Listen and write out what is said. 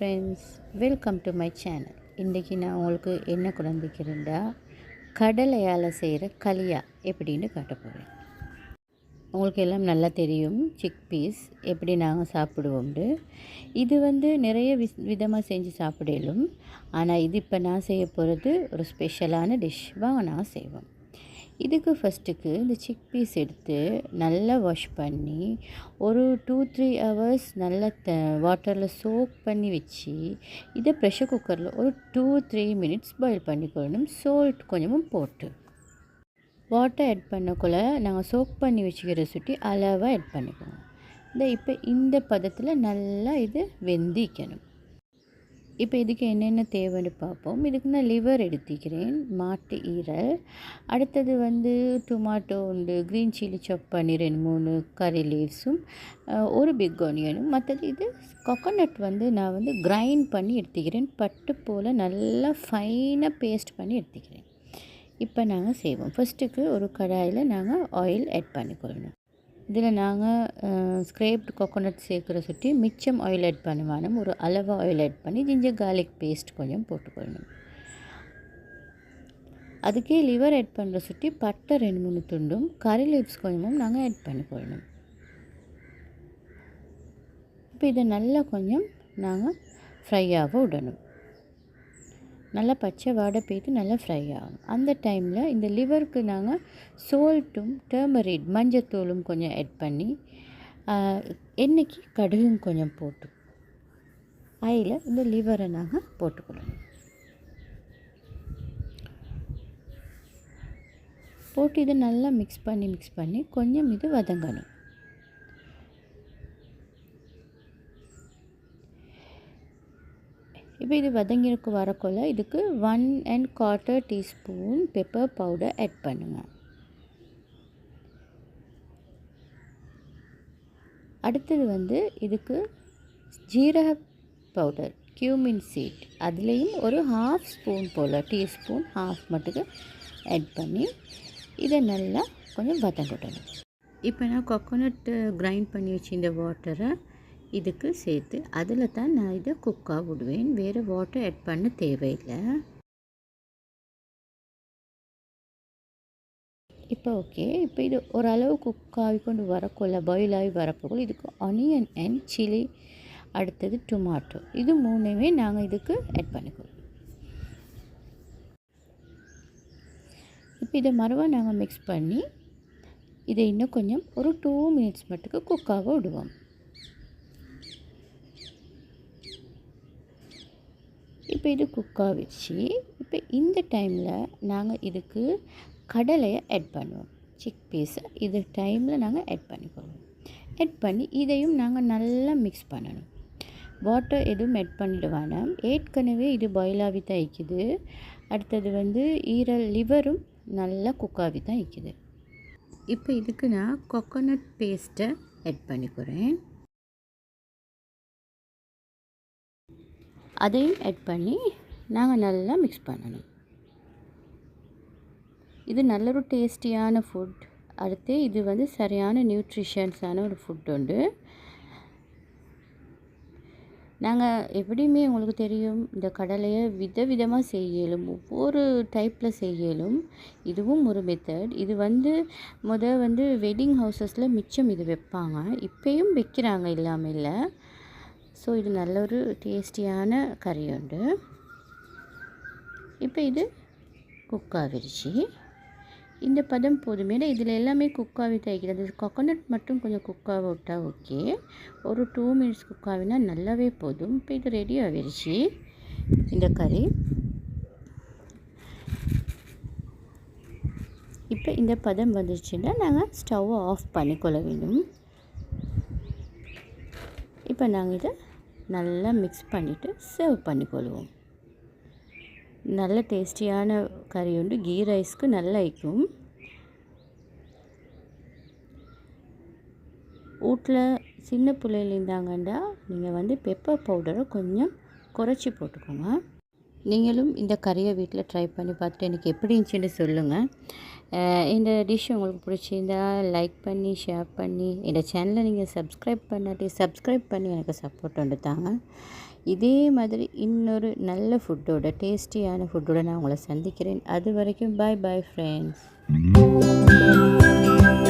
Friends, welcome to my channel. இன்றைக்கி நான் உங்களுக்கு என்ன குழந்தைக்கிறேன்டா கடலையால் செய்கிற களியா எப்படின்னு காட்ட போகிறேன். உங்களுக்கு எல்லாம் நல்லா தெரியும் சிக் பீஸ் எப்படி நாங்கள் சாப்பிடுவோம்ண்டு. இது நிறைய விதமாக செஞ்சு சாப்பிடலும். ஆனால் இது இப்போ நான் செய்ய போகிறது ஒரு ஸ்பெஷலான டிஷ். வாங்க நான் செய்வோம். இதுக்கு ஃபஸ்ட்டுக்கு இந்த சிக் பீஸ் எடுத்து நல்லா வாஷ் பண்ணி ஒரு 2-3 ஹவர்ஸ் நல்லா வாட்டரில் சோக் பண்ணி வச்சு இதை ப்ரெஷர் குக்கரில் ஒரு 2-3 மினிட்ஸ் பாயில் பண்ணிக்கொள்ளணும். சால்ட் கொஞ்சமும் போட்டு வாட்டர் ஆட் பண்ணக்குள்ளே நாங்கள் சோக் பண்ணி வச்சுக்கிற சுட்டி அளவாக ஆட் பண்ணிக்கணும். இப்போ இந்த பதத்தில் நல்லா இது வெந்திக்கணும். இப்போ இதுக்கு என்னென்ன தேவைன்னு பார்ப்போம். இதுக்கு நான் லிவர் எடுத்துக்கிறேன், மாட்டு ஈரல். அடுத்தது டொமாட்டோ உண்டு, க்ரீன் சில்லி சாப் பண்ணி 2-3 கறி லீவ்ஸும் ஒரு பிக் ஆனியனும். மற்றது இது கோகோனட் நான் கிரைண்ட் பண்ணி எடுத்துக்கிறேன். பட்டு போல் நல்லா ஃபைனாக பேஸ்ட் பண்ணி எடுத்துக்கிறேன். இப்போ நாங்கள் செய்வோம். ஃபஸ்ட்டுக்கு ஒரு கடாயில் நாங்கள் ஆயில் ஆட் பண்ணிக்கொள்ளணும். இதில் நாங்கள் ஸ்க்ரேப்டு கோகோனட் சேர்க்குற சுட்டி மிச்சம் ஆயில் ஆட் பண்ணுவானோம். ஒரு அளவாக ஆயில் ஆட் பண்ணி ஜிஞ்சர் கார்லிக் பேஸ்ட் கொஞ்சம் போட்டுக்கொள்ளணும். அதுக்கே லிவர் ஆட் பண்ணுற சுட்டி பட்டை 2-3 துண்டும் கறி லீவ்ஸ் கொஞ்சமும் நாங்கள் ஆட் பண்ணிக்கொள்ளணும். இப்போ இதை நல்லா கொஞ்சம் நாங்கள் ஃப்ரையாக விடணும். நல்லா பச்சை வாடை போய்ட்டு நல்லா ஃப்ரை ஆகணும். அந்த டைமில் இந்த லிவருக்கு நாங்கள் சால்ட்டும் டர்மரிக் மஞ்சத்தூளும் கொஞ்சம் ஆட் பண்ணி எண்ணெய்க்கு கடுகும் கொஞ்சம் போட்டு அதில் இந்த லிவரை நாங்கள் போட்டுக்கொள்ளணும். போட்டு இதை நல்லா மிக்ஸ் பண்ணி கொஞ்சம் இது வதங்கணும். இப்போ இது வதங்கிருக்கு வரக்குள்ள இதுக்கு 1¼ டீஸ்பூன் பெப்பர் பவுடர் ஆட் பண்ணுங்கள். அடுத்தது இதுக்கு ஜீரக பவுடர், கியூமின் சீட், அதுலேயும் ஒரு 1/2 ஸ்பூன் போல், டீஸ்பூன் 1/2 மட்டுக்கு ஆட் பண்ணி இதை நல்லா கொஞ்சம் வதங்கட்டணும். இப்போ நான் கோகோனட் கிரைண்ட் பண்ணி வச்சு இந்த வாட்டரை இதுக்கு சேர்த்து அதில் தான் நான் இதை குக்காக விடுவேன். வேறு வாட்டர் ஆட் பண்ண தேவையில்லை. இப்போ ஓகே. இப்போ இது ஓரளவு குக்காகி கொண்டு வரக்குள்ள பாயில் ஆகி வரப்போக்குள்ள இதுக்கு ஆனியன் அண்ட் சில்லி, அடுத்தது டொமாட்டோ, இது 3மே நாங்கள் இதுக்கு ஆட் பண்ணிக்குவோம். இப்போ இதை மறுவாக நாங்கள் மிக்ஸ் பண்ணி இதை இன்னும் கொஞ்சம் ஒரு 2 மினிட்ஸ் மட்டுக்கு குக்காக விடுவோம். இப்போ இது குக்காக வச்சு இப்போ இந்த டைமில் நாங்கள் இதுக்கு கடலையை ஆட் பண்ணுவோம். சிக் பீஸை இது டைமில் நாங்கள் ஆட் பண்ணிக்குவோம். ஆட் பண்ணி இதையும் நாங்கள் நல்லா மிக்ஸ் பண்ணணும். வாட்டர் எதுவும் ஆட் பண்ணிடுவானா, ஏற்கனவே இது பாயில் ஆகி தான் வைக்குது. அடுத்தது ஈரல் லிவரும் நல்லா குக்காகி தான் வைக்குது. இப்போ இதுக்கு நான் கோகோனட் பேஸ்ட்டை ஆட் பண்ணிக்கிறேன். அதையும் ஆட் பண்ணி நாங்கள் நல்லா மிக்ஸ் பண்ணணும். இது நல்ல ஒரு டேஸ்டியான ஃபுட். அடுத்து இது சரியான நியூட்ரிஷன்ஸான ஒரு ஃபுட் உண்டு. நாங்கள் எப்படியுமே உங்களுக்கு தெரியும் இந்த கடலையை விதவிதமாக செய்யலும், ஒவ்வொரு டைப்பில் செய்யலும். இதுவும் ஒரு மெத்தட். இது வெட்டிங் ஹவுசஸில் மிச்சம் இது வைப்பாங்க, இப்போயும் வைக்கிறாங்க, இல்லாமல் இல்லை. ஸோ இது நல்ல ஒரு டேஸ்டியான கறி உண்டு. இப்போ இது குக்காகிருச்சு. இந்த பதம் போதுமே. இதில் எல்லாமே குக்காகி தைக்கிறது. கோகோனட் மட்டும் கொஞ்சம் குக்காக விட்டால் ஓகே. ஒரு 2 மினிட்ஸ் குக்காகினா நல்லாவே போதும். இப்போ இது ரெடி ஆகிருச்சு இந்த கறி. இப்போ இந்த பதம் வந்துருச்சுன்னா நாங்கள் ஸ்டவ்வை ஆஃப் பண்ணிக்கொள்ள வேண்டும். இப்போ நாங்கள் இதை நல்லா மிக்ஸ் பண்ணிவிட்டு சர்வ் பண்ணிக்கொள்வோம். நல்ல டேஸ்டியான கறி உண்டு. கீ ரைஸ்க்கு நல்லா இருக்கும். வீட்டில் சின்ன பிள்ளைகள் இருந்தாங்கண்டா நீங்கள் பெப்பர் பவுடரை கொஞ்சம் குறைச்சி போட்டுக்கோங்க. நீங்களும் இந்த கறியை வீட்டில் ட்ரை பண்ணி பார்த்துட்டு எனக்கு எப்படி இருந்துச்சுன்னு சொல்லுங்கள். இந்த டிஷ் உங்களுக்கு பிடிச்சிருந்தா லைக் பண்ணி ஷேர் பண்ணி இந்த சேனலை நீங்கள் சப்ஸ்கிரைப் பண்ணாட்டி சப்ஸ்கிரைப் பண்ணி எனக்கு சப்போர்ட் வந்து தாங்க. இதே மாதிரி இன்னொரு நல்ல ஃபுட்டோட டேஸ்டியான ஃபுட்டோட நான் உங்களை சந்திக்கிறேன். அது வரைக்கும் பாய் பாய் ஃப்ரெண்ட்ஸ்.